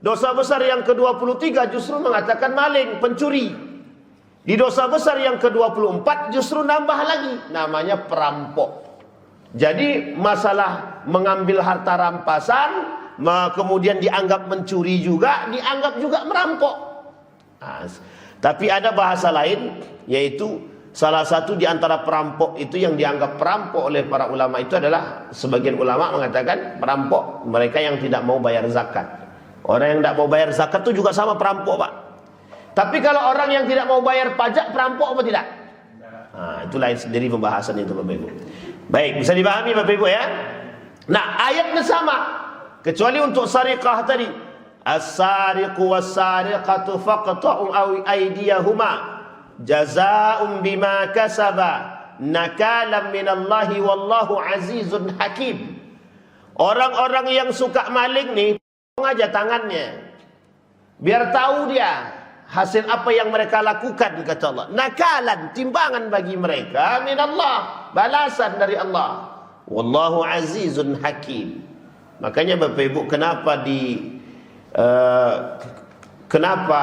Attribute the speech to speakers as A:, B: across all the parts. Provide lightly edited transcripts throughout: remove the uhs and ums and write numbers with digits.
A: Dosa besar yang ke-23 justru mengatakan maling, pencuri. Di dosa besar yang ke-24 justru nambah lagi, namanya perampok. Jadi masalah mengambil harta rampasan, kemudian dianggap mencuri juga, dianggap juga merampok. Nah, tapi ada bahasa lain, yaitu salah satu di antara perampok itu yang dianggap perampok oleh para ulama itu adalah, sebagian ulama mengatakan perampok mereka yang tidak mau bayar zakat. Orang yang tidak mau bayar zakat itu juga sama perampok, Pak. Tapi kalau orang yang tidak mau bayar pajak, perampok apa tidak? Nah, itu lain sendiri pembahasan itu, Bapak Ibu. Baik, bisa dipahami Bapak Ibu ya. Nah, ayatnya sama, kecuali untuk sariqah tadi. As-sariqu was-sariqatu faqta'u aydiyahuma jazaa'un bima kasaba nakalam minallahi wallahu azizun hakim. Orang-orang yang suka maling nih, aja tangannya biar tahu dia hasil apa yang mereka lakukan, kata Allah. Nakalan, timbangan bagi mereka, minallah, balasan dari Allah. Wallahu azizun hakim. Makanya Bapak Ibu, kenapa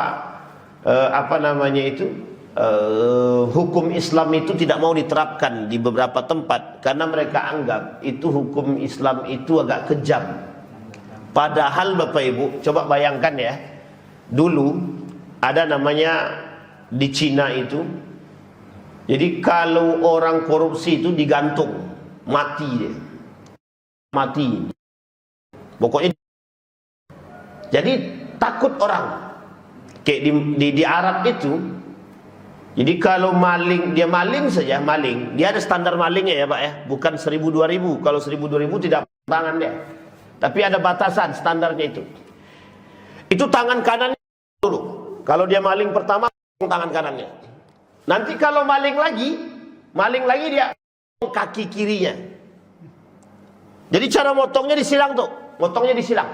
A: hukum Islam itu tidak mau diterapkan di beberapa tempat, karena mereka anggap itu hukum Islam itu agak kejam. Padahal Bapak Ibu, coba bayangkan ya, dulu ada namanya di Cina itu, jadi kalau orang korupsi itu digantung, mati dia, mati. Pokoknya, jadi takut orang. Kayak di Arab itu, jadi kalau maling, dia maling saja, maling, dia ada standar malingnya ya Pak ya, bukan 1000-2000. Kalau 1000-2000 tidak tangan dia. Tapi ada batasan standarnya itu. Itu tangan kanannya dulu. Kalau dia maling pertama, tangan kanannya. Nanti kalau maling lagi dia kaki kirinya. Jadi cara motongnya disilang tuh, motongnya disilang.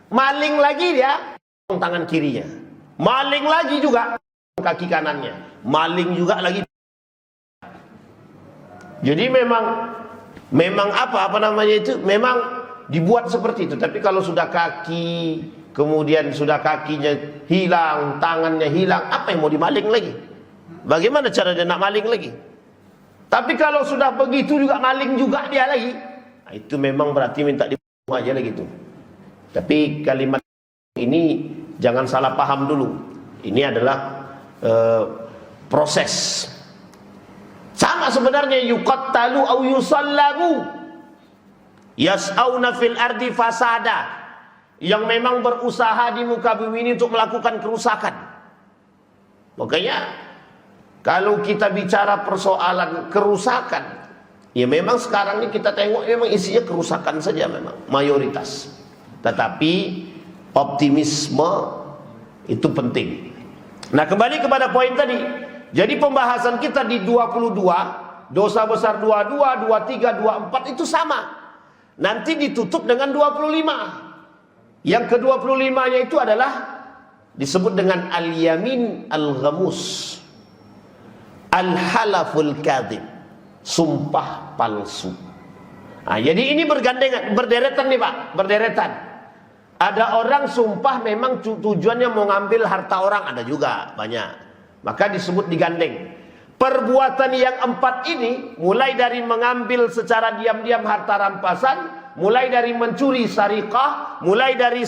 A: Maling lagi dia tangan kirinya. Maling lagi juga kaki kanannya. Maling juga lagi. Jadi memang apa namanya itu, memang dibuat seperti itu. Tapi kalau sudah kaki, kemudian sudah kakinya hilang, tangannya hilang, apa yang mau dimaling lagi? Bagaimana cara dia nak maling lagi? Tapi kalau sudah begitu juga maling juga dia lagi, nah, itu memang berarti minta dibunuh aja lagi itu. Tapi kalimat ini jangan salah paham dulu. Ini adalah proses. Sama sebenarnya, yuqattalu au yusallabu, yas'auna fil ardi fasada, yang memang berusaha di muka bumi ini untuk melakukan kerusakan. Makanya kalau kita bicara persoalan kerusakan, ya memang sekarang ini kita tengok memang isinya kerusakan saja memang mayoritas. Tetapi optimisme itu penting. Nah, kembali kepada poin tadi. Jadi pembahasan kita di 22, dosa besar 22, 23, 24 itu sama. Nanti ditutup dengan 25. Yang ke-25-nya itu adalah disebut dengan al-yamin al-ghamus, al-halaful kadhib, sumpah palsu. Nah, jadi ini bergandengan, berderetan nih Pak, berderetan. Ada orang sumpah memang tujuannya mau ngambil harta orang, ada juga banyak. Maka disebut digandeng. Perbuatan yang 4 ini, mulai dari mengambil secara diam-diam harta rampasan, mulai dari mencuri sariqah, mulai dari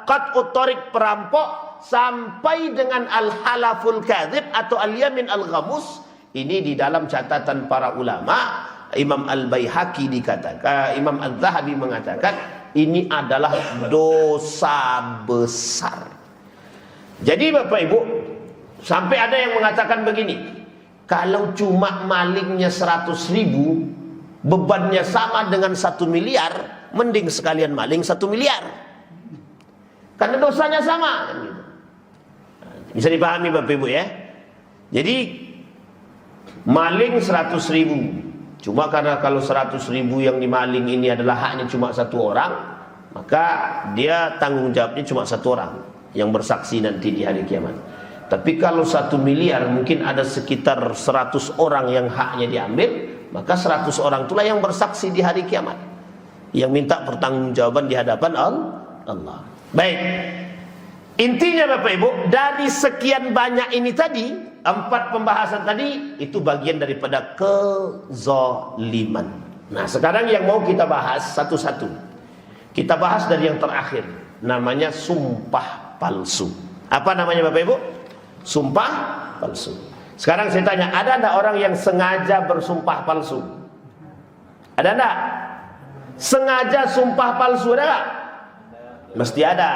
A: qat'ut thariq perampok, sampai dengan al-halaful kadzib atau al-yamin al-ghamus. Ini di dalam catatan para ulama. Imam Al-Baihaqi dikatakan, Imam Az-Zahabi mengatakan ini adalah dosa besar. Jadi Bapak Ibu, sampai ada yang mengatakan begini, kalau cuma malingnya 100.000, bebannya sama dengan 1 miliar, mending sekalian maling 1 miliar. Karena dosanya sama. Bisa dipahami Bapak Ibu ya. Jadi maling 100.000, cuma karena kalau 100.000 yang dimaling ini adalah haknya cuma 1 orang, maka dia tanggung jawabnya cuma 1 orang yang bersaksi nanti di hari kiamat. Tapi kalau 1 miliar mungkin ada sekitar 100 orang yang haknya diambil, maka 100 orang itulah yang bersaksi di hari kiamat, yang minta pertanggungjawaban di hadapan Allah. Baik. Intinya Bapak Ibu, dari sekian banyak ini tadi, 4 pembahasan tadi, itu bagian daripada kezaliman. Nah sekarang yang mau kita bahas satu-satu. Kita bahas dari yang terakhir, namanya sumpah palsu. Apa namanya Bapak Ibu? Sumpah palsu. Sekarang saya tanya, ada enggak orang yang sengaja bersumpah palsu? Ada enggak? Sengaja sumpah palsu ada enggak? Mesti ada.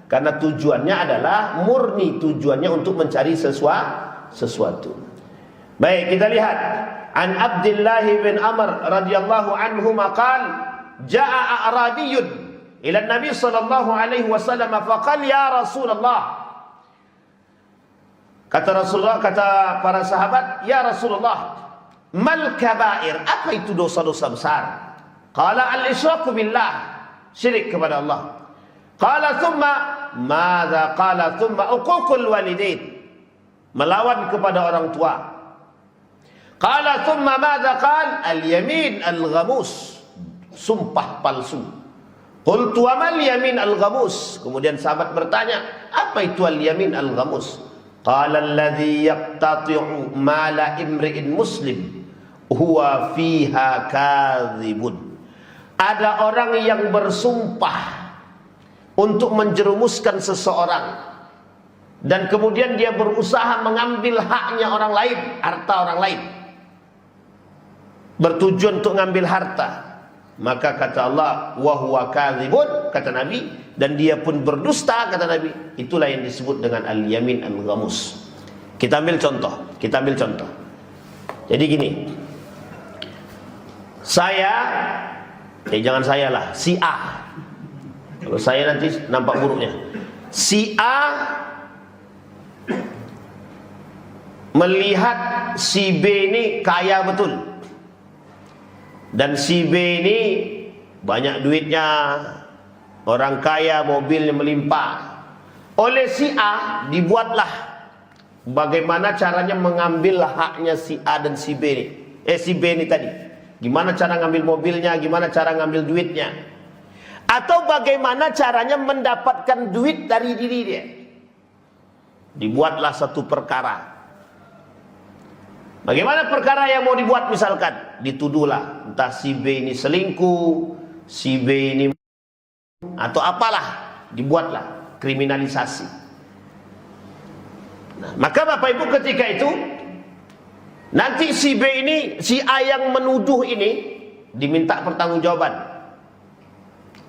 A: Karena tujuannya adalah murni, tujuannya untuk mencari sesuatu. Baik, kita lihat. An Abdullah bin Amr radhiyallahu anhu maqal, jaa a'rabiyyun ila Nabi sallallahu alaihi wasallam faqala ya Rasulullah. Kata Rasulullah, kata para sahabat, ya Rasulullah, mal kabair? Apa itu dosa-dosa besar? Qala al-isyraku billah, syirik kepada Allah. Qala thumma madza? Qala thumma uququl walidain, melawan kepada orang tua. Qala thumma madza? Qala al-yamin al-ghamus, sumpah palsu. Qultu wa mal yamin al-ghamus? Kemudian sahabat bertanya, apa itu al-yamin al-ghamus? Qala alladhi yaqtati'u mala imri'in muslim huwa fiha kadhibun. Ada orang yang bersumpah untuk menjerumuskan seseorang, dan kemudian dia berusaha mengambil haknya orang lain, harta orang lain, bertujuan untuk mengambil harta. Maka kata Allah, wa huwa kadzibun, kata Nabi, dan dia pun berdusta, kata Nabi. Itulah yang disebut dengan al-yamin al-ghamus. Kita ambil contoh. Jadi gini, jangan saya lah, si A. Kalau saya nanti nampak buruknya. Si A melihat si B ini kaya betul, dan si B ini banyak duitnya, orang kaya, mobilnya melimpah. Oleh si A dibuatlah bagaimana caranya mengambil haknya si A dan si B ini. Si B ini tadi, gimana cara ngambil mobilnya, gimana cara ngambil duitnya, atau bagaimana caranya mendapatkan duit dari diri dia. Dibuatlah satu perkara. Bagaimana perkara yang mau dibuat? Misalkan dituduhlah entah si B ini selingkuh, si B ini atau apalah, dibuatlah kriminalisasi. Nah, maka Bapak Ibu ketika itu nanti si B ini, si A yang menuduh ini diminta pertanggungjawaban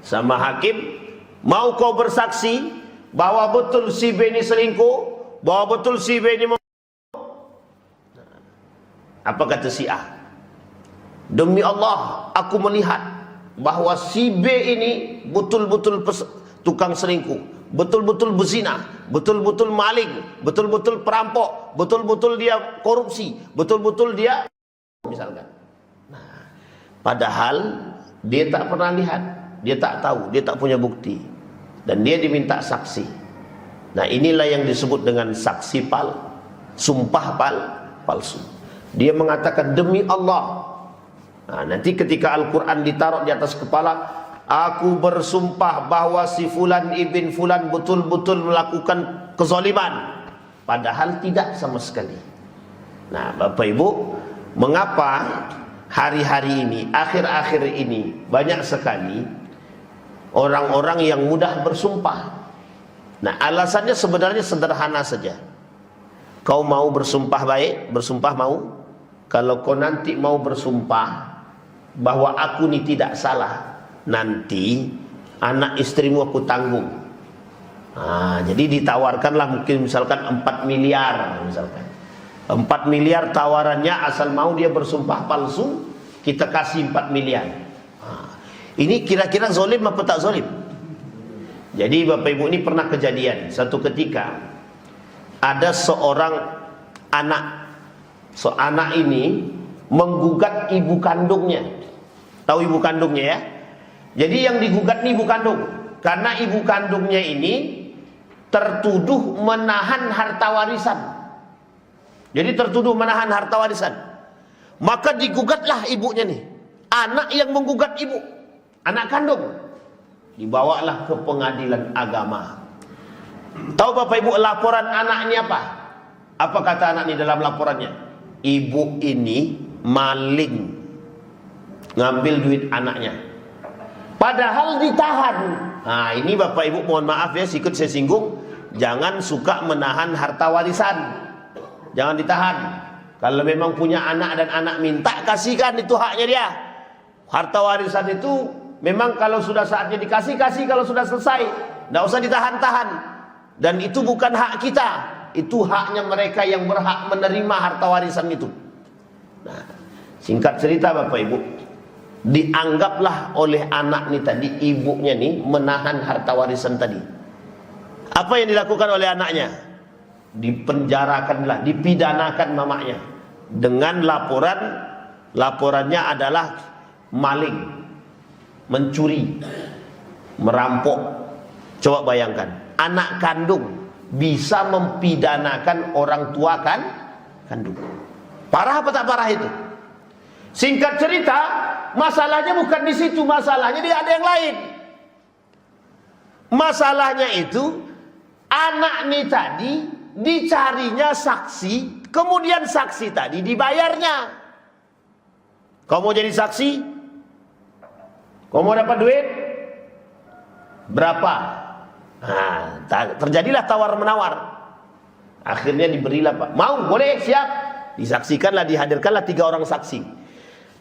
A: sama hakim. Mau kau bersaksi bahwa betul si B ini selingkuh, bahwa betul si B ini apa kata si A? Demi Allah, aku melihat bahwa si B ini betul-betul tukang selingkuh, betul-betul berzina, betul-betul maling, betul-betul perampok, betul-betul dia korupsi, betul-betul dia misalkan. Nah, padahal dia tak pernah lihat, dia tak tahu, dia tak punya bukti, dan dia diminta saksi. Nah, inilah yang disebut dengan saksi sumpah palsu. Dia mengatakan demi Allah. Nah, nanti ketika Al-Quran ditaruh di atas kepala, aku bersumpah bahwa si fulan ibn fulan betul-betul melakukan kezaliman, padahal tidak sama sekali. Nah, Bapak Ibu, mengapa hari-hari ini, akhir-akhir ini banyak sekali orang-orang yang mudah bersumpah? Nah, alasannya sebenarnya sederhana saja. Kau mau bersumpah baik, bersumpah mau. Kalau kau nanti mau bersumpah bahwa aku ini tidak salah, nanti anak istrimu aku tanggung. Nah, jadi ditawarkanlah mungkin misalkan 4 miliar misalkan. 4 miliar tawarannya, asal mau dia bersumpah palsu, kita kasih 4 miliar. Nah, ini kira-kira zalim apa tak zalim? Jadi Bapak Ibu, ini pernah kejadian. Satu ketika ada seorang anak. Anak ini menggugat ibu kandungnya. Tahu ibu kandungnya ya? Jadi yang digugat ini ibu kandung, karena ibu kandungnya ini tertuduh menahan harta warisan. Jadi tertuduh menahan harta warisan. Maka digugatlah ibunya nih. Anak yang menggugat ibu, anak kandung, dibawalah ke pengadilan agama. Tahu Bapak Ibu laporan anaknya apa? Apa kata anak ini dalam laporannya? Ibu ini maling, ngambil duit anaknya. Padahal ditahan. Nah ini Bapak Ibu mohon maaf ya, sikut saya singgung. Jangan suka menahan harta warisan. Jangan ditahan. Kalau memang punya anak dan anak minta, kasihkan, itu haknya dia. Harta warisan itu memang kalau sudah saatnya dikasih, kasih. Kalau sudah selesai, tidak usah ditahan-tahan. Dan itu bukan hak kita, itu haknya mereka yang berhak menerima harta warisan itu. Nah, singkat cerita Bapak Ibu, dianggaplah oleh anak nih tadi, ibunya nih menahan harta warisan tadi. Apa yang dilakukan oleh anaknya? Dipenjarakanlah, dipidanakan mamanya dengan laporannya adalah maling, mencuri, merampok. Coba bayangkan, anak kandung bisa mempidanakan orang tua kandung. Parah apa tak parah itu? Singkat cerita, masalahnya bukan di situ, masalahnya dia ada yang lain. Masalahnya itu anak nih tadi dicarinya saksi, kemudian saksi tadi dibayarnya. Kau mau jadi saksi? Kau mau dapat duit? Berapa? Nah, terjadilah tawar-menawar. Akhirnya diberilah Pak. Mau, boleh, siap. Disaksikanlah, dihadirkanlah 3 orang saksi.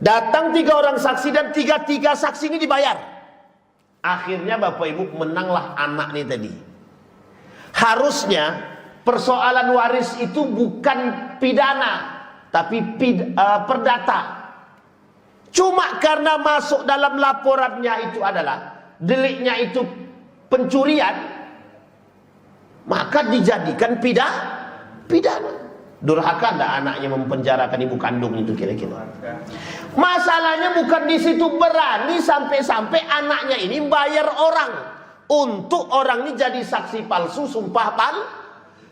A: Datang 3 orang saksi dan 3 saksi ini dibayar. Akhirnya Bapak Ibu menanglah anak nih tadi. Harusnya persoalan waris itu bukan pidana, tapi perdata. Cuma karena masuk dalam laporannya itu adalah deliknya itu pencurian, maka dijadikan pidana. Durhaka enggak anaknya mempenjarakan ibu kandung itu kira-kira? Masalahnya bukan di situ, berani sampai-sampai anaknya ini bayar orang untuk orang ini jadi saksi palsu, sumpah palsu.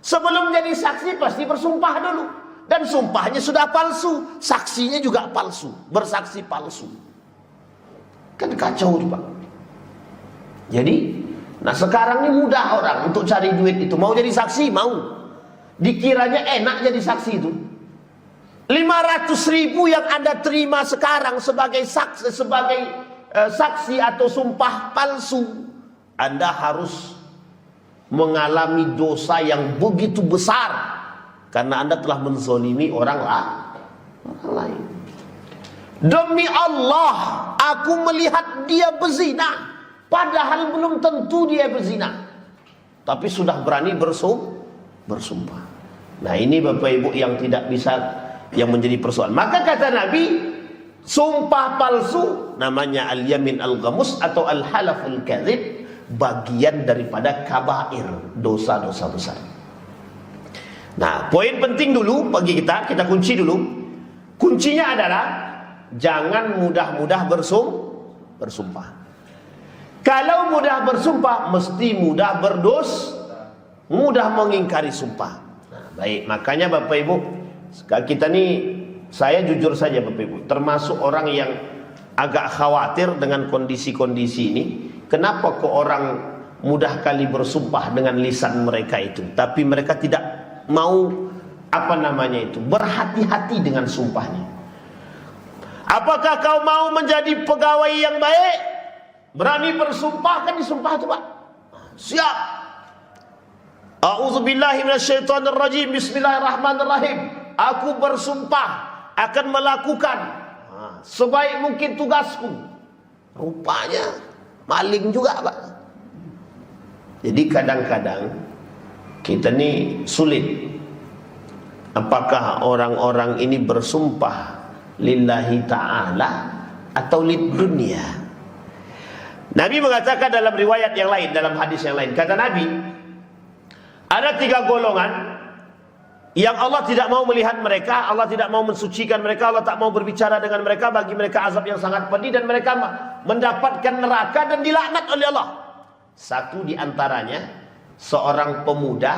A: Sebelum jadi saksi pasti bersumpah dulu, dan sumpahnya sudah palsu, saksinya juga palsu, bersaksi palsu. Kan kacau Pak. Jadi, nah sekarang ini mudah orang untuk cari duit itu. Mau jadi saksi, mau. Dikiranya enak jadi saksi itu. 500.000 yang Anda terima sekarang sebagai saksi atau sumpah palsu, Anda harus mengalami dosa yang begitu besar karena Anda telah menzalimi orang lain. Demi Allah, aku melihat dia berzina, padahal belum tentu dia berzina, tapi sudah berani bersumpah. Nah ini Bapak Ibu yang tidak bisa, yang menjadi persoalan. Maka kata Nabi, sumpah palsu namanya al-yamin al-ghamus atau al-halaful kadzib, bagian daripada kabair, dosa-dosa besar. Nah, poin penting dulu bagi kita kunci dulu. Kuncinya adalah jangan mudah-mudah bersumpah. Kalau mudah bersumpah, mesti mudah mudah mengingkari sumpah. Nah, baik, makanya Bapak Ibu, kita nih, saya jujur saja Bapak Ibu, termasuk orang yang agak khawatir dengan kondisi-kondisi ini. Kenapa kok orang mudah kali bersumpah dengan lisan mereka itu, tapi mereka tidak mau berhati-hati dengan sumpahnya. Apakah kau mau menjadi pegawai yang baik? Berani bersumpah, kan disumpah itu Pak. Siap. A'udzubillahi minasyaitonirrajim. Bismillahirrahmanirrahim. Aku bersumpah akan melakukan sebaik mungkin tugasku. Rupanya maling juga Pak. Jadi kadang-kadang kita ini sulit. Apakah orang-orang ini bersumpah lillahi ta'ala atau lid dunia? Nabi mengatakan dalam riwayat yang lain, dalam hadis yang lain, kata Nabi, ada 3 golongan yang Allah tidak mau melihat mereka, Allah tidak mau mensucikan mereka, Allah tak mau berbicara dengan mereka, bagi mereka azab yang sangat pedih dan mereka mendapatkan neraka dan dilaknat oleh Allah. Satu di antaranya seorang pemuda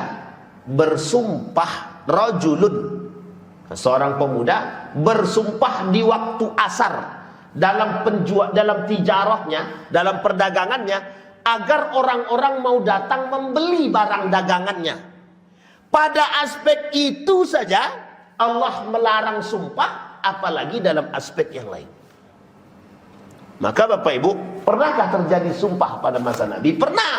A: bersumpah, rajulun, seorang pemuda bersumpah di waktu asar dalam tijarahnya, dalam perdagangannya, agar orang-orang mau datang membeli barang dagangannya. Pada aspek itu saja Allah melarang sumpah, apalagi dalam aspek yang lain. Maka Bapak Ibu, pernahkah terjadi sumpah pada masa Nabi? Pernah.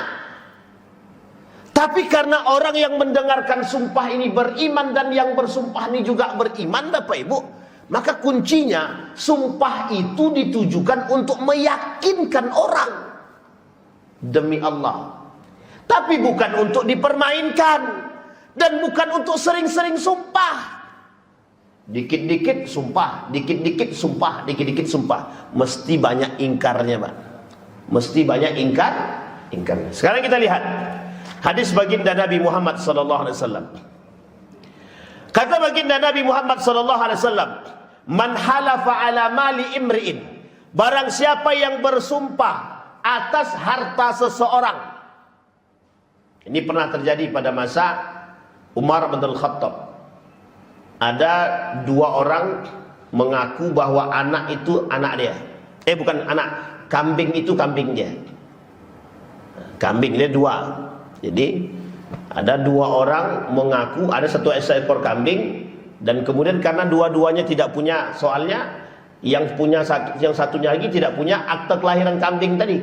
A: Tapi karena orang yang mendengarkan sumpah ini beriman dan yang bersumpah ini juga beriman, Bapak Ibu, maka kuncinya sumpah itu ditujukan untuk meyakinkan orang demi Allah. Tapi bukan untuk dipermainkan dan bukan untuk sering-sering sumpah. Dikit-dikit sumpah, dikit-dikit sumpah, dikit-dikit sumpah. Mesti banyak ingkarnya, Pak. Mesti banyak ingkarnya. Sekarang kita lihat hadis baginda Nabi Muhammad sallallahu alaihi wasallam. Kata baginda Nabi Muhammad sallallahu alaihi wasallam, "Man halafa ala mali imri'in." Barang siapa yang bersumpah atas harta seseorang. Ini pernah terjadi pada masa Umar bin Al-Khattab. Ada dua orang mengaku bahwa anak itu anak dia. Bukan anak, kambing itu kambing dia. Kambing dia dua. Jadi ada dua orang mengaku ada satu ekor kambing, dan kemudian karena dua-duanya tidak punya, soalnya yang satunya lagi tidak punya akte kelahiran kambing tadi.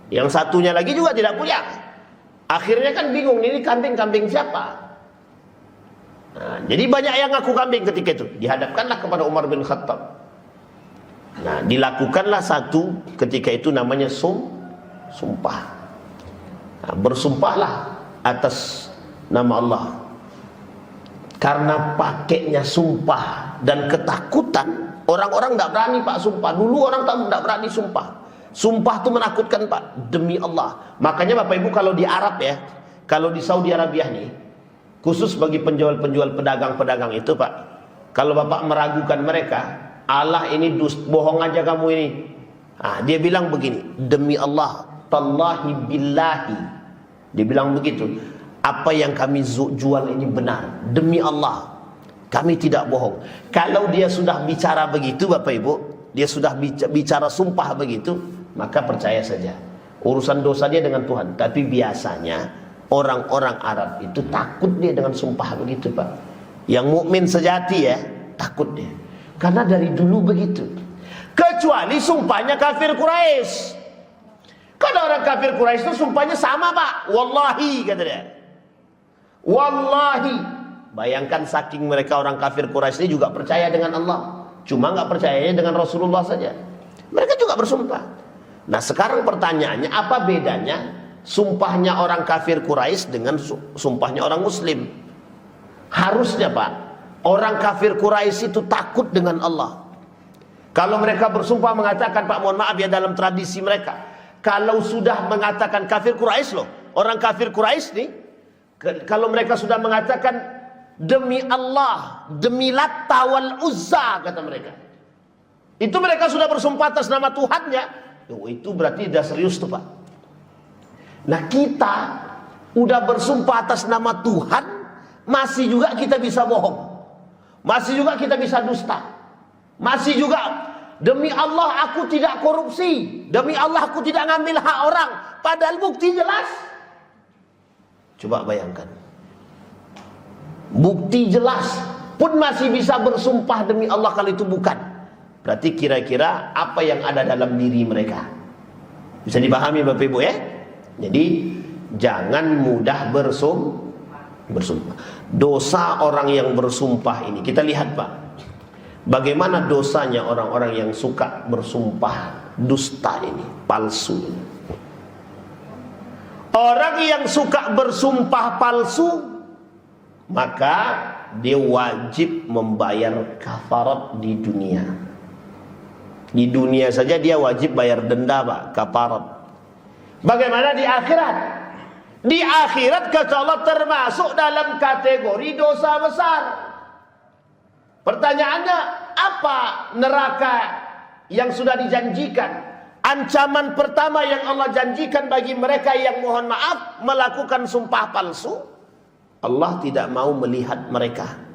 A: Yang satunya lagi juga tidak punya. Akhirnya kan bingung, ini kambing siapa? Nah, jadi banyak yang ngaku kambing ketika itu. Dihadapkanlah kepada Umar bin Khattab. Nah, dilakukanlah satu ketika itu namanya sumpah. Nah, bersumpahlah atas nama Allah. Karena pakainya sumpah dan ketakutan, orang-orang tidak berani Pak sumpah. Dulu orang tidak berani sumpah. Sumpah itu menakutkan Pak, demi Allah. Makanya Bapak Ibu kalau di Arab ya, kalau di Saudi Arabia nih, khusus bagi penjual-penjual pedagang-pedagang itu Pak, kalau Bapak meragukan mereka, Allah ini bohong aja kamu ini. Nah, dia bilang begini, demi Allah, tallahi billahi. Dia bilang begitu, apa yang kami jual ini benar, demi Allah, kami tidak bohong. Kalau dia sudah bicara begitu Bapak Ibu, dia sudah bicara sumpah begitu, maka percaya saja, urusan dosa dia dengan Tuhan. Tapi biasanya orang-orang Arab itu takut dia dengan sumpah begitu Pak. Yang mukmin sejati ya, takut dia. Karena dari dulu begitu. Kecuali sumpahnya kafir Quraisy. Karena orang kafir Quraisy itu sumpahnya sama Pak. Wallahi kata dia. Wallahi. Bayangkan saking mereka orang kafir Quraisy ini juga percaya dengan Allah. Cuma nggak percayanya dengan Rasulullah saja. Mereka juga bersumpah. Nah sekarang pertanyaannya, apa bedanya sumpahnya orang kafir Quraisy dengan sumpahnya orang Muslim? Harusnya Pak, orang kafir Quraisy itu takut dengan Allah. Kalau mereka bersumpah mengatakan, Pak mohon maaf ya, dalam tradisi mereka, kalau sudah mengatakan kafir Quraisy loh, orang kafir Quraisy nih, kalau mereka sudah mengatakan demi Allah, demi Latta wal Uzza kata mereka, itu mereka sudah bersumpah atas nama Tuhannya. Itu berarti sudah serius tuh Pak. Nah kita udah bersumpah atas nama Tuhan, masih juga kita bisa bohong, masih juga kita bisa dusta, masih juga demi Allah aku tidak korupsi, demi Allah aku tidak ngambil hak orang, padahal bukti jelas. Coba bayangkan, bukti jelas pun masih bisa bersumpah demi Allah kalau itu bukan. Berarti kira-kira apa yang ada dalam diri mereka? Bisa dipahami Bapak Ibu ya? Jadi jangan mudah bersumpah. Dosa orang yang bersumpah ini, kita lihat Pak, bagaimana dosanya orang-orang yang suka bersumpah dusta ini, palsu ini. Orang yang suka bersumpah palsu, maka dia wajib membayar kafarat di dunia. Di dunia saja dia wajib bayar denda Pak, kafarat. Bagaimana di akhirat? Di akhirat kata Allah termasuk dalam kategori dosa besar. Pertanyaannya, apa neraka yang sudah dijanjikan? Ancaman pertama yang Allah janjikan bagi mereka yang mohon maaf melakukan sumpah palsu, Allah tidak mau melihat mereka.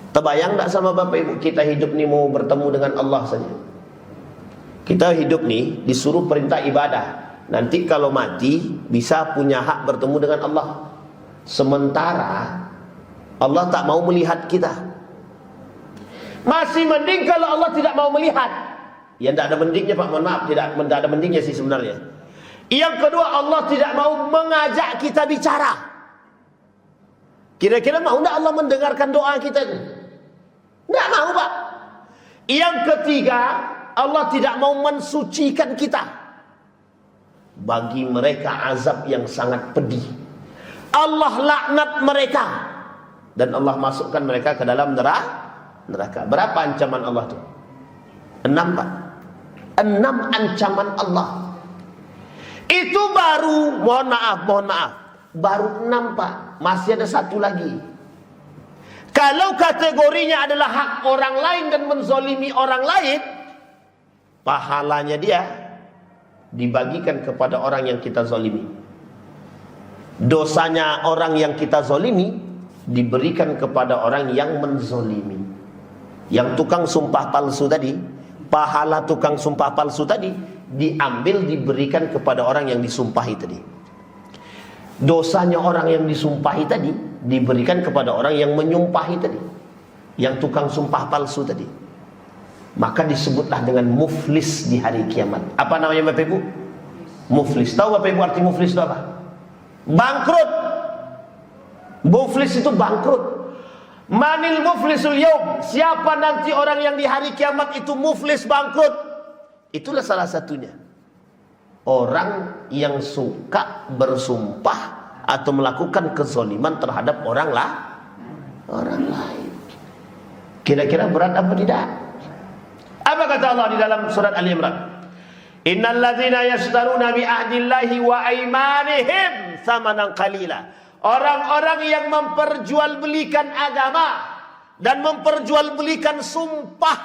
A: Terbayang tak sama Bapak Ibu, kita hidup nih mau bertemu dengan Allah saja. Kita hidup nih disuruh perintah ibadah, nanti kalau mati bisa punya hak bertemu dengan Allah. Sementara Allah tak mau melihat kita. Masih mending kalau Allah tidak mau melihat. Ya tidak ada mendingnya Pak, mohon maaf, tidak ada mendingnya sih sebenarnya. Yang kedua, Allah tidak mau mengajak kita bicara. Kira-kira mau tidak Allah mendengarkan doa kita itu? Tidak mau Pak. Yang ketiga, Allah tidak mau mensucikan kita. Bagi mereka azab yang sangat pedih. Allah laknat mereka. Dan Allah masukkan mereka ke dalam neraka. Berapa ancaman Allah itu? 6 Pak. 6 ancaman Allah. Itu baru, mohon maaf, baru 6 Pak. Masih ada satu lagi. Kalau kategorinya adalah hak orang lain dan menzolimi orang lain, pahalanya dia dibagikan kepada orang yang kita zolimi. Dosanya orang yang kita zolimi diberikan kepada orang yang menzolimi. Yang tukang sumpah palsu tadi, pahala tukang sumpah palsu tadi diambil diberikan kepada orang yang disumpahi tadi. Dosanya orang yang disumpahi tadi diberikan kepada orang yang menyumpahi tadi, yang tukang sumpah palsu tadi. Maka disebutlah dengan muflis di hari kiamat. Apa namanya Bapak Ibu? Muflis. Tahu Bapak Ibu arti muflis itu apa? Bangkrut. Muflis itu bangkrut. Manil muflisul yaum? Siapa nanti orang yang di hari kiamat itu muflis, bangkrut? Itulah salah satunya. Orang yang suka bersumpah atau melakukan kezaliman terhadap orang lain. Kira-kira berat apa tidak? Apa kata Allah di dalam surat Ali Imran? Innal ladzina yashtaruna bi ahdillahi wa aymanihim tsamanan qalila. Orang-orang yang memperjualbelikan agama dan memperjualbelikan sumpah.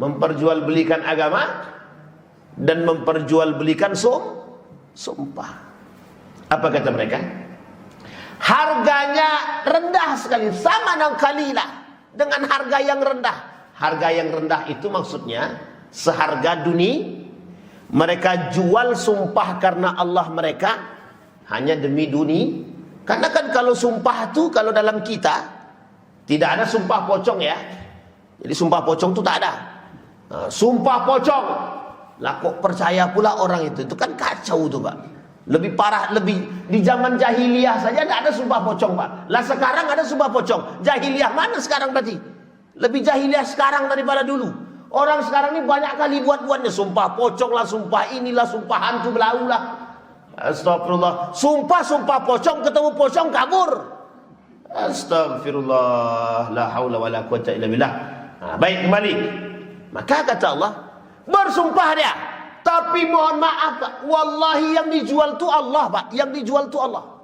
A: Memperjualbelikan agama dan memperjualbelikan sumpah. Apa kata mereka? Harganya rendah sekali, tsamanan qalila, dengan harga yang rendah. Harga yang rendah itu maksudnya seharga dunia. Mereka jual sumpah karena Allah mereka hanya demi dunia. Karena kan kalau sumpah itu, kalau dalam kita tidak ada sumpah pocong ya. Jadi sumpah pocong itu tak ada. Sumpah pocong, lah kok percaya pula orang itu kan kacau tuh Pak. Lebih parah, lebih di zaman jahiliyah saja tidak ada sumpah pocong Pak. Lah sekarang ada sumpah pocong. Jahiliyah mana sekarang berarti? Lebih jahiliyah sekarang daripada dulu. Orang sekarang ini banyak kali buat-buatnya. Sumpah pocong lah, sumpah inilah, sumpah hantu belau lah. Astagfirullah. Sumpah pocong, ketemu pocong kabur. Astagfirullah. La haula wala quwata illa billah. Baik, kembali. Maka kata Allah, bersumpah dia. Tapi mohon maaf Pak, wallahi yang dijual tu Allah Pak. Yang dijual tu Allah.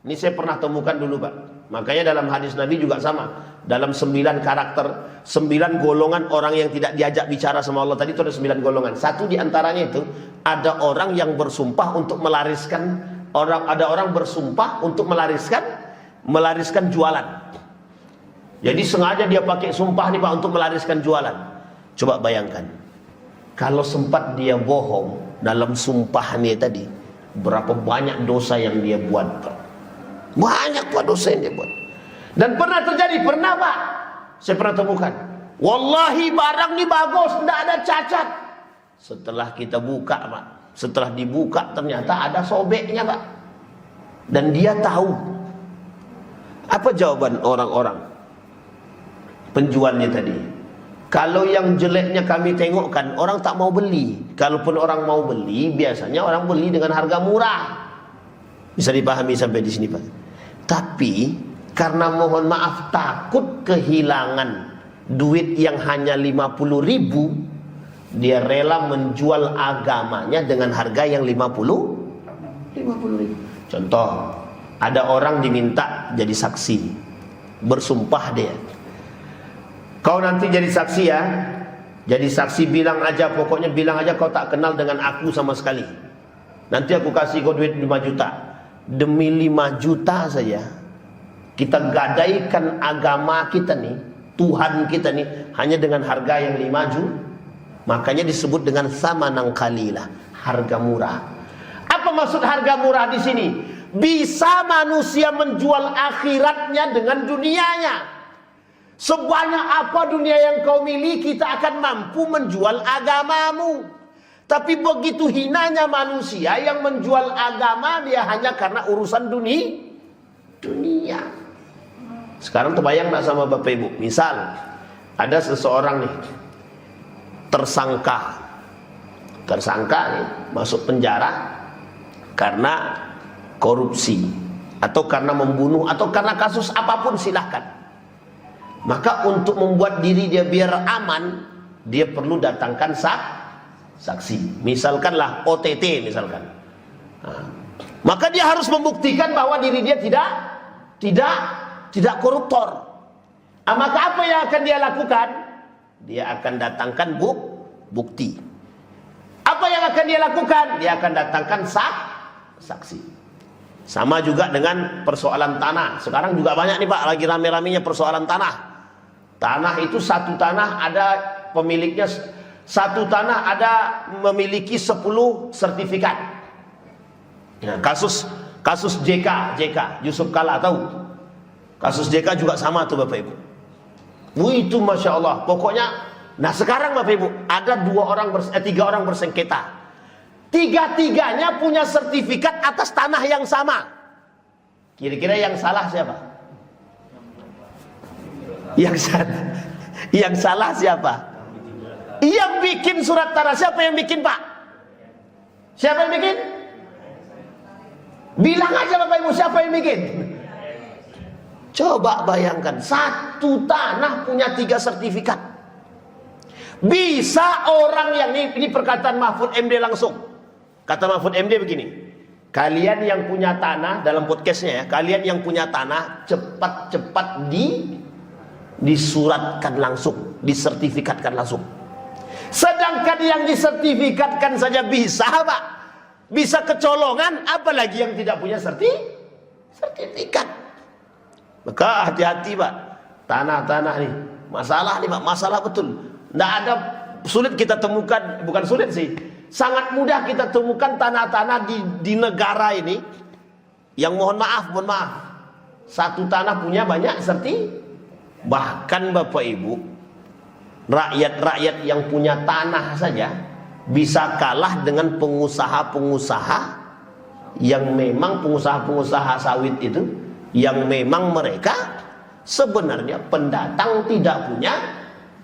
A: Ini saya pernah temukan dulu Pak. Makanya dalam hadis Nabi juga sama. Dalam 9 karakter, 9 golongan orang yang tidak diajak bicara sama Allah tadi itu ada 9 golongan. Satu di antaranya itu ada orang yang bersumpah untuk melariskan ada orang bersumpah untuk melariskan jualan. Jadi sengaja dia pakai sumpah nih Pak untuk melariskan jualan. Coba bayangkan. Kalau sempat dia bohong dalam sumpahnya tadi, berapa banyak dosa yang dia buat Pak. Banyak Pak dosa yang dia buat. Dan pernah terjadi, pernah Pak, saya pernah temukan. Wallahi barang ini bagus, tidak ada cacat. Setelah kita buka Pak, setelah dibuka ternyata ada sobeknya Pak. Dan dia tahu. Apa jawaban orang-orang penjualnya tadi? Kalau yang jeleknya kami tengokkan, orang tak mau beli. Kalaupun orang mau beli, biasanya orang beli dengan harga murah. Bisa dipahami sampai di sini Pak. Tapi karena mohon maaf takut kehilangan duit yang hanya 50.000, dia rela menjual agamanya dengan harga yang 50.000. Contoh, ada orang diminta jadi saksi, bersumpah dia. Kau nanti jadi saksi ya. Jadi saksi bilang aja, pokoknya bilang aja kau tak kenal dengan aku sama sekali. Nanti aku kasih kau duit 5 juta. Demi 5 juta saja kita gadaikan agama kita nih, Tuhan kita nih, hanya dengan harga yang 5 Makanya disebut dengan samanan qalila, harga murah. Apa maksud harga murah di sini? Bisa manusia menjual akhiratnya dengan dunianya. Sebanyak apa dunia yang kau miliki, tak akan mampu menjual agamamu. Tapi begitu hinanya manusia yang menjual agama dia hanya karena urusan dunia. Sekarang terbayang tak sama Bapak Ibu? Misal ada seseorang nih tersangka nih masuk penjara karena korupsi atau karena membunuh atau karena kasus apapun, silahkan. Maka untuk membuat diri dia biar aman, dia perlu datangkan saksi. Misalkanlah OTT misalkan. Nah, maka dia harus membuktikan bahwa diri dia tidak koruptor. Nah, maka apa yang akan dia lakukan? Dia akan datangkan bukti. Apa yang akan dia lakukan? Dia akan datangkan saksi. Sama juga dengan persoalan tanah. Sekarang juga banyak nih Pak, lagi rame-ramenya persoalan tanah. Tanah itu satu tanah ada pemiliknya, satu tanah ada memiliki 10 sertifikat. Nah, kasus JK Yusuf Kala, tahu? Kasus JK juga sama tuh Bapak Ibu. Itu Masya Allah. Pokoknya, nah sekarang Bapak Ibu ada 3 orang bersengketa. Tiga-tiganya punya sertifikat atas tanah yang sama. Kira-kira yang salah siapa? Yang salah siapa? Yang bikin surat tanah. Siapa yang bikin Pak? Siapa yang bikin? Bilang aja Bapak Ibu, siapa yang bikin? Coba bayangkan, satu tanah punya 3 sertifikat. Bisa orang yang ini perkataan Mahfud MD langsung. Kata Mahfud MD begini, kalian yang punya tanah, dalam podcastnya ya, kalian yang punya tanah cepat-cepat disuratkan langsung, disertifikatkan langsung. Sedangkan yang disertifikatkan saja bisa Pak, bisa kecolongan, apalagi yang tidak punya sertifikat. Maka hati-hati Pak, tanah-tanah nih, masalah nih Pak, masalah betul. Nggak ada, sulit kita temukan, bukan sulit sih, sangat mudah kita temukan tanah-tanah di negara ini yang mohon maaf, satu tanah punya banyak bahkan Bapak Ibu, rakyat-rakyat yang punya tanah saja bisa kalah dengan pengusaha-pengusaha yang memang pengusaha-pengusaha sawit itu, yang memang mereka sebenarnya pendatang tidak punya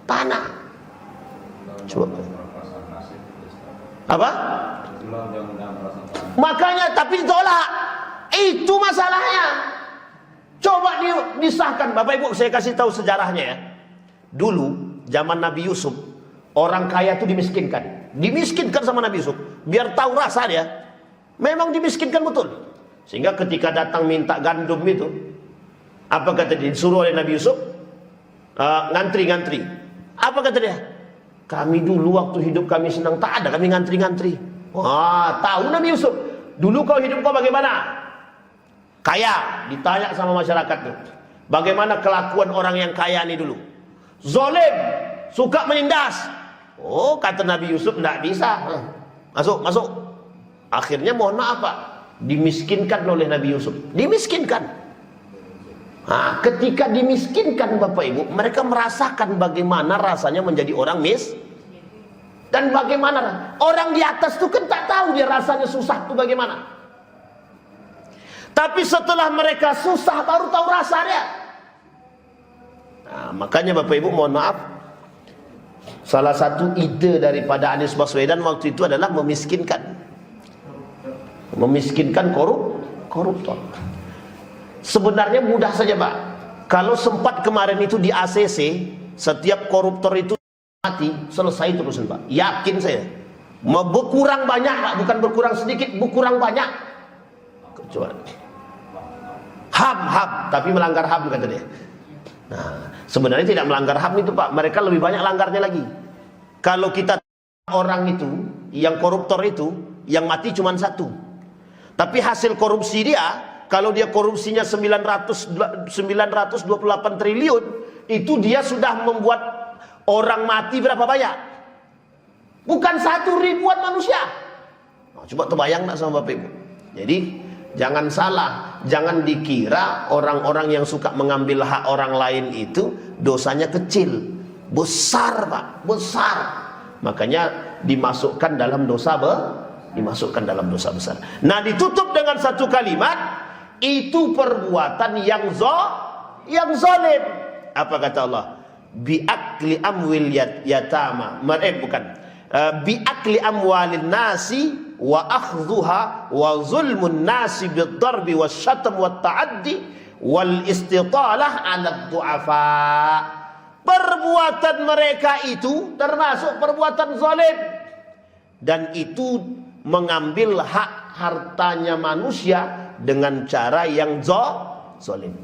A: tanah. Coba. Apa? Makanya tapi ditolak. Itu masalahnya. Coba disahkan. Bapak Ibu, saya kasih tahu sejarahnya ya. Dulu zaman Nabi Yusuf, orang kaya itu dimiskinkan. Dimiskinkan sama Nabi Yusuf, biar tahu rasa dia. Memang dimiskinkan betul. Sehingga ketika datang minta gandum itu, apa kata dia? Disuruh oleh Nabi Yusuf ngantri. Apa kata dia? Kami dulu waktu hidup kami senang, tak ada kami ngantri. Wah, tahu Nabi Yusuf. Dulu kau hidup kau bagaimana? Kaya. Ditanya sama masyarakat tuh, bagaimana kelakuan orang yang kaya ini dulu? Zolim, suka menindas. Oh, kata Nabi Yusuf, tidak bisa. Masuk. Akhirnya mohon maaf Pak, dimiskinkan oleh Nabi Yusuf. Dimiskinkan. Nah, ketika dimiskinkan Bapak Ibu, mereka merasakan bagaimana rasanya menjadi orang dan bagaimana orang di atas itu kan tak tahu dia rasanya susah itu bagaimana. Tapi setelah mereka susah baru tahu rasanya. Nah, makanya Bapak Ibu mohon maaf, salah satu ide daripada Anies Baswedan waktu itu adalah memiskinkan koruptor. Sebenarnya mudah saja Pak. Kalau sempat kemarin itu di ACC, setiap koruptor itu mati, selesai terusan Pak. Yakin saya. Mau berkurang banyak Pak, bukan berkurang sedikit, berkurang banyak. Coba. HAM, tapi melanggar HAM kata dia. Nah, sebenarnya tidak melanggar HAM itu Pak, mereka lebih banyak langgarnya lagi. Kalau kita orang itu, yang koruptor itu, yang mati cuma 1. Tapi hasil korupsi dia, kalau dia korupsinya 928 triliun, itu dia sudah membuat orang mati berapa banyak? Bukan 1 ribuan manusia. Nah, coba terbayang nak sama Bapak Ibu. Jadi jangan salah, jangan dikira orang-orang yang suka mengambil hak orang lain itu dosanya kecil. Besar Pak, besar. Makanya dimasukkan dalam dosa besar. Nah, ditutup dengan satu kalimat, itu perbuatan yang zalim. Apa kata Allah? Biakli amwil yatama. Biakli amwalin nasi wa akhdhuha wa zulmun nasi bid-darbi wasyatm wat ta'addi wal istitalah 'ala du'afa. Perbuatan mereka itu termasuk perbuatan zalim, dan itu mengambil hak hartanya manusia dengan cara yang zalim.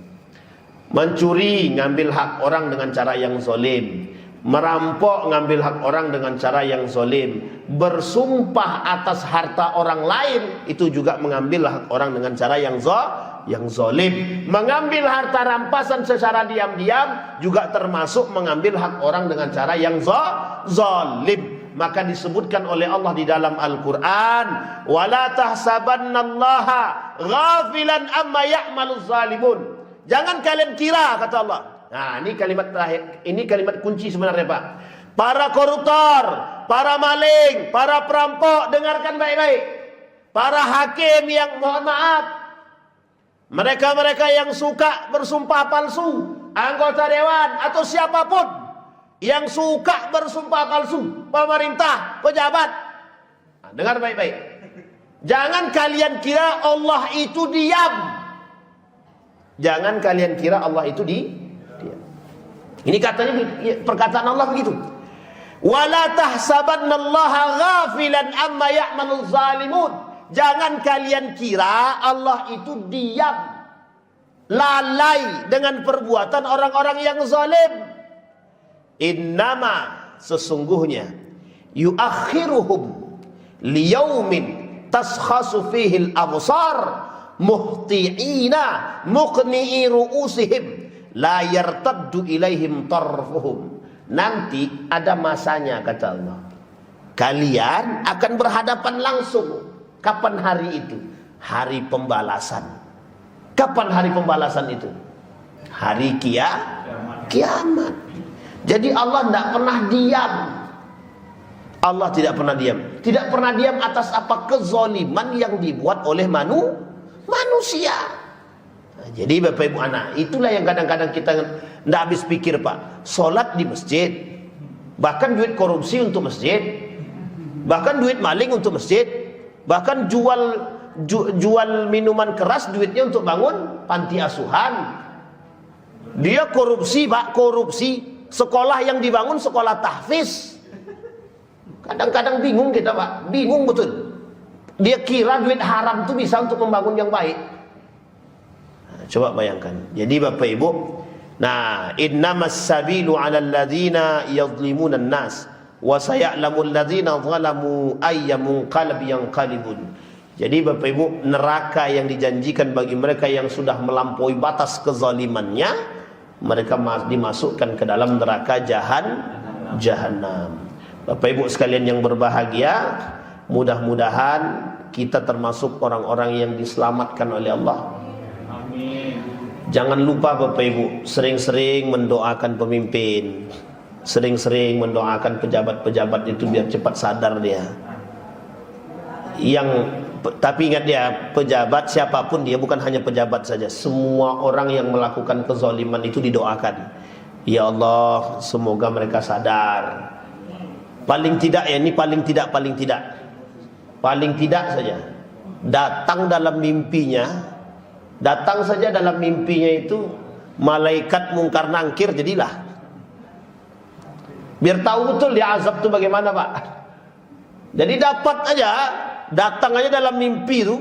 A: Mencuri, ngambil hak orang dengan cara yang zalim. Merampok, ngambil hak orang dengan cara yang zalim. Bersumpah atas harta orang lain, itu juga mengambil hak orang dengan cara yang zalim. Mengambil harta rampasan secara diam-diam juga termasuk mengambil hak orang dengan cara yang zalim. Maka disebutkan oleh Allah di dalam Al-Quran, wala tahsabannallaha ghafilan amma ya'maluz zalimun. Jangan kalian kira, kata Allah. Nah, ini kalimat terakhir, ini kalimat kunci sebenarnya Pak. Para koruptor, para maling, para perampok, dengarkan baik-baik. Para hakim yang, mohon maaf, mereka-mereka yang suka bersumpah palsu, anggota dewan atau siapapun yang suka bersumpah palsu, pemerintah, pejabat. Nah, dengar baik-baik. Jangan kalian kira Allah itu diam. Jangan kalian kira Allah itu diam. Ini katanya, perkataan Allah begitu. Wala tahsabannallaha ghafilan amma ya'maluz zalimun. Jangan kalian kira Allah itu diam, lalai dengan perbuatan orang-orang yang zalim. Innama, sesungguhnya, yuakhiruhum liyaumin taskhasu fihi al-absar muhti'ina muqni'i ru'usihim la yartaddu ilaihim tarfuhum. Nanti ada masanya, kata Allah, kalian akan berhadapan langsung. Kapan hari itu? Hari pembalasan. Kapan hari pembalasan itu? Hari kiamat. Jadi Allah tidak pernah diam. Allah tidak pernah diam. Tidak pernah diam atas apa kezaliman yang dibuat oleh manusia. Nah, jadi Bapak Ibu anak, itulah yang kadang-kadang kita tidak habis pikir Pak. Sholat di masjid, bahkan duit korupsi untuk masjid, bahkan duit maling untuk masjid, bahkan jual minuman keras duitnya untuk bangun panti asuhan. Dia korupsi Pak, korupsi. Sekolah yang dibangun sekolah tahfiz. Kadang-kadang bingung kita Pak, bingung betul. Dia kira duit haram itu bisa untuk membangun yang baik. Nah, coba bayangkan. Jadi Bapak Ibu, nah, innamas sabilu 'alal ladzina yadhlimuna an-nas wa saya'lamul ladzina zalamu ayyamun qalbi yanqalibun. Jadi Bapak Ibu, neraka yang dijanjikan bagi mereka yang sudah melampaui batas kezalimannya, mereka dimasukkan ke dalam neraka jahanam. Bapak Ibu sekalian yang berbahagia, mudah-mudahan kita termasuk orang-orang yang diselamatkan oleh Allah. Amin. Jangan lupa Bapak Ibu, sering-sering mendoakan pemimpin, sering-sering mendoakan pejabat-pejabat itu biar cepat sadar dia. Tapi ingat dia, pejabat siapapun dia, bukan hanya pejabat saja, semua orang yang melakukan kezaliman itu didoakan. Ya Allah, semoga mereka sadar. Paling tidak ya, ini paling tidak saja datang dalam mimpinya, datang saja dalam mimpinya itu malaikat mungkar nangkir jadilah. Biar tahu betul dia azab itu bagaimana Pak. Jadi dapat aja, datang aja dalam mimpi itu.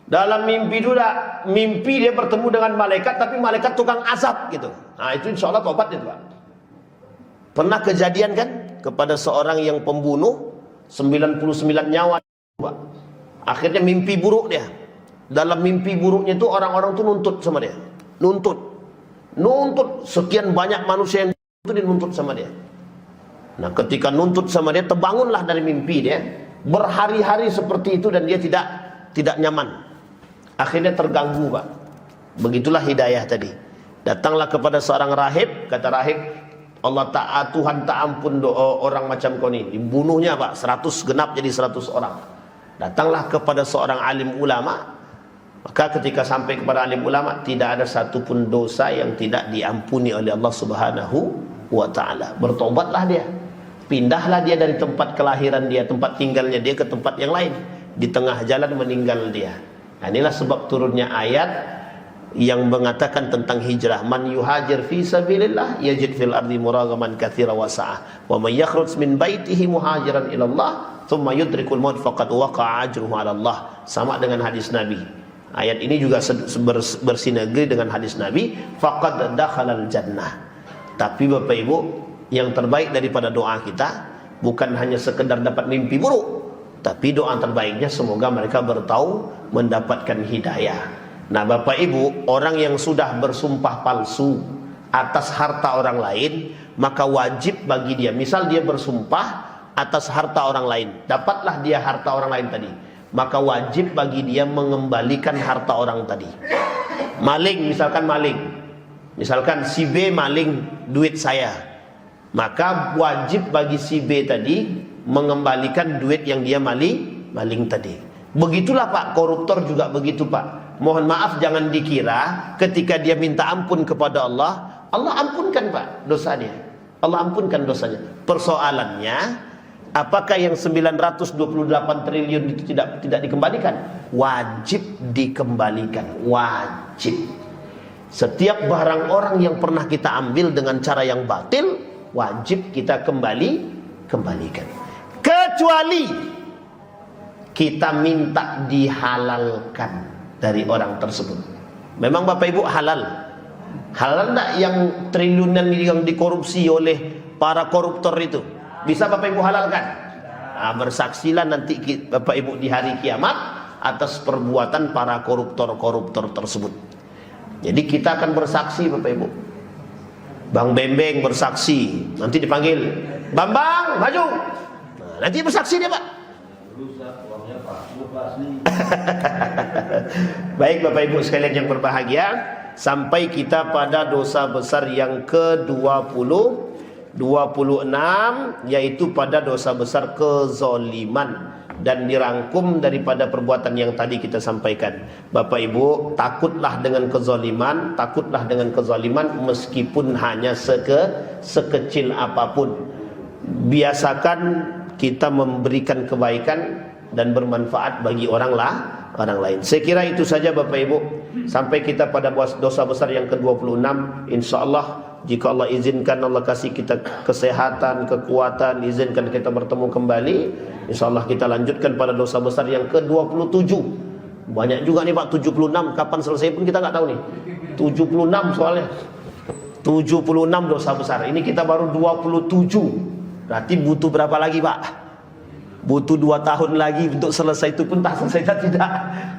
A: Dalam mimpi itu mimpi dia bertemu dengan malaikat, tapi malaikat tukang azab gitu. Nah itu insya Allah tobat itu Pak. Pernah kejadian kan kepada seorang yang pembunuh 99 nyawa Pak. Akhirnya mimpi buruk dia. Dalam mimpi buruknya itu orang-orang tuh nuntut sama dia. Nuntut sekian banyak manusia yang itu dinuntut sama dia. Nah, ketika nuntut sama dia, terbangunlah dari mimpi dia. Berhari-hari seperti itu dan dia tidak nyaman. Akhirnya terganggu, Pak. Begitulah hidayah tadi. Datanglah kepada seorang rahib, kata rahib, Allah Ta'ala Tuhan tak ampun doa orang macam kau ni. Dibunuhnya, Pak, 100 genap jadi 100 orang. Datanglah kepada seorang alim ulama. Maka ketika sampai kepada alim ulama, tidak ada satupun dosa yang tidak diampuni oleh Allah Subhanahu wa Ta'ala. Bertobatlah dia. Pindahlah dia dari tempat kelahiran dia, tempat tinggalnya dia ke tempat yang lain. Di tengah jalan meninggal dia. Nah, inilah sebab turunnya ayat yang mengatakan tentang hijrah. Man yuhajir fi sabilillah yajid fil ardi muragaman katsira wa sa'ah. Wa may yakhruj min baitihi muhajiran ila Allah thumma yudrikul maut faqad waqa'a ajruhu 'ala Allah. Sama dengan hadis Nabi. Ayat ini juga bersinergi dengan hadis Nabi, faqad dakhalal jannah. Tapi Bapak Ibu, yang terbaik daripada doa kita bukan hanya sekedar dapat mimpi buruk, tapi doa terbaiknya semoga mereka bertahu mendapatkan hidayah. Nah, Bapak Ibu, orang yang sudah bersumpah palsu atas harta orang lain, maka wajib bagi dia, misal dia bersumpah atas harta orang lain, dapatlah dia harta orang lain tadi, maka wajib bagi dia mengembalikan harta orang tadi. Maling, misalkan si B maling duit saya, maka wajib bagi si B tadi mengembalikan duit yang dia maling tadi. Begitulah Pak, koruptor juga begitu Pak. Mohon maaf, jangan dikira ketika dia minta ampun kepada Allah, Allah ampunkan Pak dosa dia. Allah ampunkan dosanya. Persoalannya, apakah yang 928 triliun itu tidak dikembalikan? Wajib dikembalikan, wajib. Setiap barang orang yang pernah kita ambil dengan cara yang batil, wajib kita kembalikan. Kecuali kita minta dihalalkan dari orang tersebut. Memang Bapak Ibu halal enggak yang triliunan yang dikorupsi oleh para koruptor itu? Bisa Bapak Ibu halalkan? Nah, bersaksilah nanti Bapak Ibu di hari kiamat atas perbuatan para koruptor tersebut. Jadi kita akan bersaksi Bapak Ibu. Bang Bembeng bersaksi, nanti dipanggil, Bambang maju. Nah, nanti bersaksi dia Pak. Baik Bapak Ibu sekalian yang berbahagia, sampai kita pada dosa besar yang ke-26, yaitu pada dosa besar kezoliman. Dan dirangkum daripada perbuatan yang tadi kita sampaikan. Bapak Ibu, takutlah dengan kezaliman meskipun hanya sekecil apapun. Biasakan kita memberikan kebaikan dan bermanfaat bagi orang lain. Saya kira itu saja Bapak Ibu. Sampai kita pada dosa besar yang ke-26, insyaallah jika Allah izinkan, Allah kasih kita kesehatan, kekuatan, izinkan kita bertemu kembali, insyaallah kita lanjutkan pada dosa besar yang ke-27. Banyak juga nih Pak, 76. Kapan selesai pun kita nggak tahu nih. 76 soalnya. 76 dosa besar. Ini kita baru 27. Berarti butuh berapa lagi Pak? Butuh 2 tahun lagi untuk selesai, itu pun tak selesai tidak.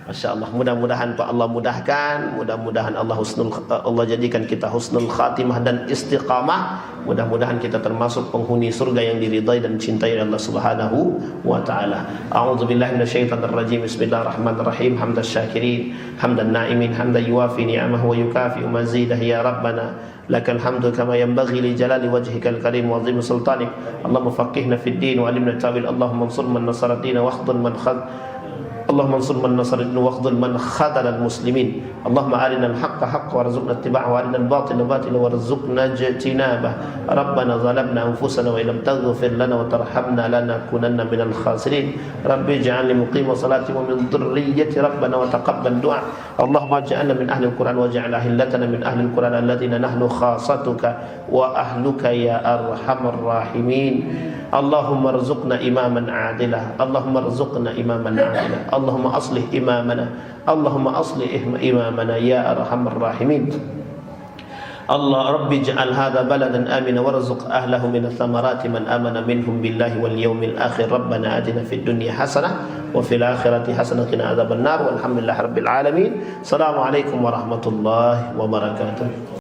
A: Masya Allah, mudah-mudahan Pak Allah mudahkan, mudah-mudahan Allah jadikan kita husnul khatimah dan istiqamah. Mudah-mudahan kita termasuk penghuni surga yang diridai dan cintai Allah Subhanahu wa taala. A'udzubillahi minasyaitonir rajim. Bismillahirrahmanirrahim. Hamdan syakirin, hamdan na'imin, hamdan yuwafi ni'amahu wa yukafi mazidah ya rabbana. Lakal hamdu kama yanbaghi li jalali wajhikal karim wa 'azimi sultanik. Allahumma faqihna fid din wa 'allimna ta'wil. Allahumma ansur man nasara ad-din wa akhdhul man Allahumma ansur man nasara ad-din wa akhdhul man khadala al-muslimin. Allahumma arina al-haqqa haqqan warzuqna ittiba'ahu wa arina al-batila batilan warzuqna ijtinabah. Rabbana zalamna anfusana wa illam taghfir lana wa tarhamna lanakunanna minal khasirin. Rabbi ij'alni muqima salati wa min dhurriyyati rabbana wa taqabbal du'a. Allahumma ij'alna min ahli al-Qur'an waj'al ahillatana min ahli al-Qur'an alladziina nahnu khassatuka wa ahluka ya arhamar rahimin. Allahumma arzuqna imaman adila. Allahumma arzuqna imaman adila. Allahumma aslih imamana. Allahumma aslih imamana ya arhamar rahimin. Allah Rabbi ij'al hadha baladan amina warzuq ahlahu min ath-thamarati man amana minhum billahi wal yawmil akhir. Rabbana atina fid dunya hasanah wa fil akhirati hasanah wa qina adzaban nar. Walhamdulillahi rabbil alamin. Assalamualaikum warahmatullahi wabarakatuh.